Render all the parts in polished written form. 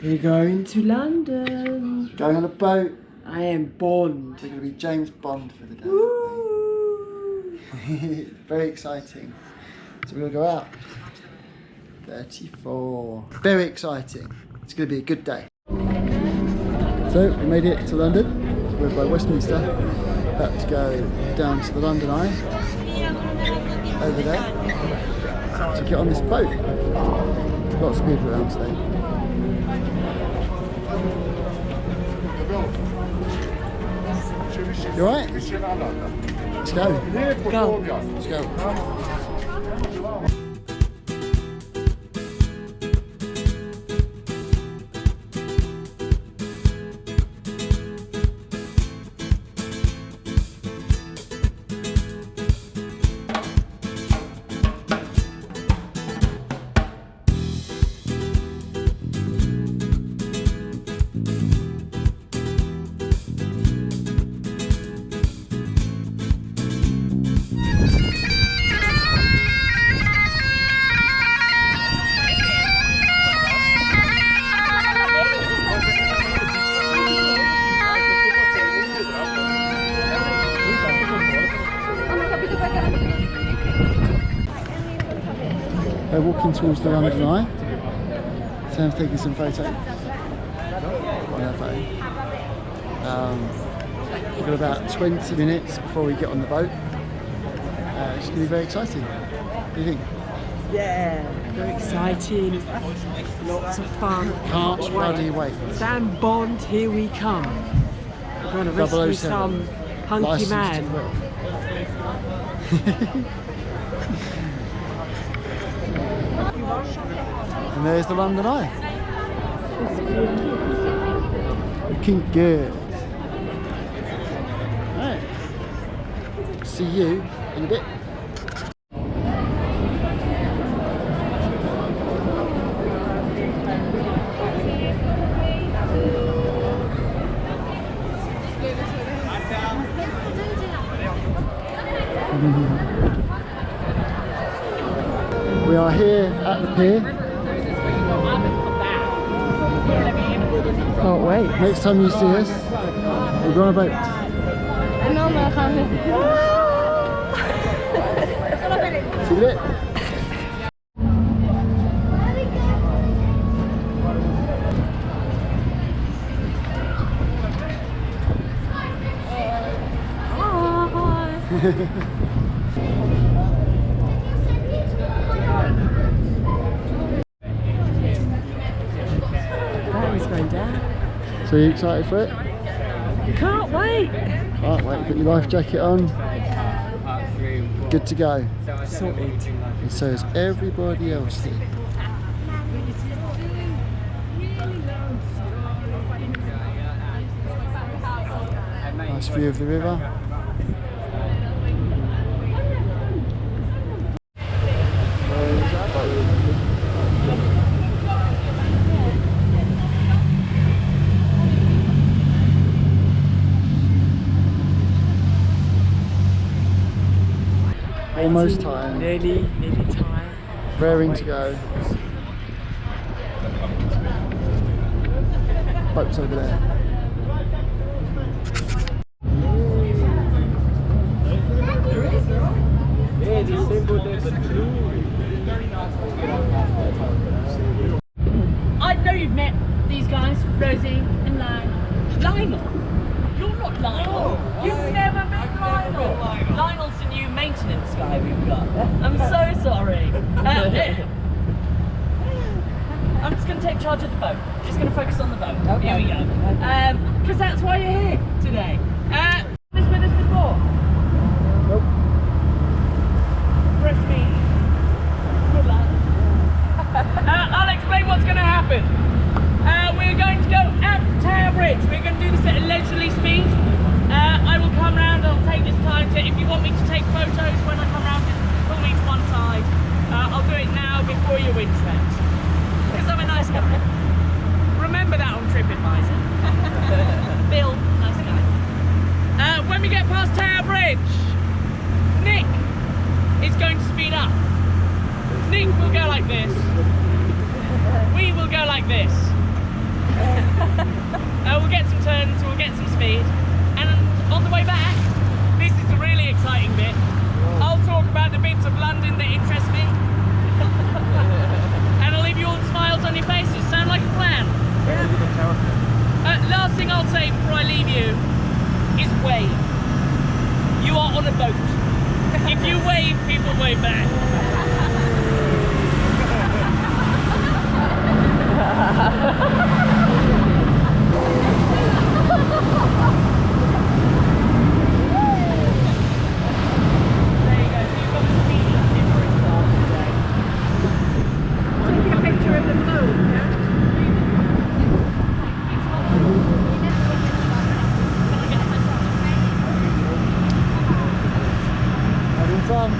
We're going to London. Going on a boat. I am Bond. We're going to be James Bond for the day. Woo! Very exciting. So we're going to go out. 34. Very exciting. It's going to be a good day. So we made it to London. We're by Westminster. About to go down to the London Eye. Over there. To get on this boat. Lots of people around today. You alright? Let's go. Go. Let's go. We're walking towards the London Eye. Sam's taking some photos on her phone. We've got about 20 minutes before we get on the boat. It's going to be very exciting. What do you think? Yeah, very exciting. Lots of fun. Can't bloody wait. Sam Bond, here we come. We're going to rescue 007. some hunky Licensed man. to kill. And there's the London Eye. Looking good. Right. See you in a bit. We are here at the pier. Can't wait. Next time you see us, we'll go on a boat. See you in a bit. Going down. So are you excited for it? Can't wait. Can't wait. Put your life jacket on. Good to go. Sorted. And so is everybody else here. Nice view of the river. Where's our boat? Almost time. Nearly time. Raring to go. Boat's over there. I know you've met these guys, Rosie and Lionel. You're not Lionel. You've never met Lionel. Lionel's the new maintenance guy we've got. I'm so sorry. I'm just going to take charge of the boat. Just going to focus on the boat. Okay. Here we go. Because that's why you're here today. This with us before? Nope. Fresh meat. Good luck. I'll explain what's going to happen. We're going to go at Tower Bridge. We're going to do this at a leisurely speed. I will come round, I'll take this time to, if you want me to take photos when I come round, just pull me to one side. I'll do it now before your wind swept. Because I'm a nice guy. Remember that on TripAdvisor. Bill, nice guy. When we get past Tower Bridge, Nick is going to speed up. Nick will go like this. We will go like this. way back, this is the really exciting bit. I'll talk about the bits of London that interest me. And I'll leave you all smiles on your faces. Sound like a plan? Last thing I'll say before I leave you is wave. You are on a boat. If you wave, people wave back. Having fun.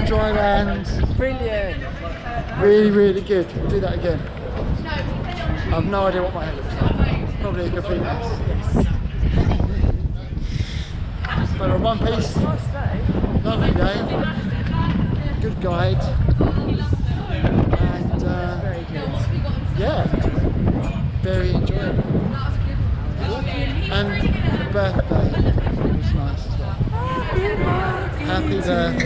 on dry land. Brilliant. Really, really good. We'll do that again. I have no idea what my hair looks like. Probably a complete mess. But in one piece, lovely day, good guide, and yeah, very enjoyable. And the birthday was nice as well. Happy birthday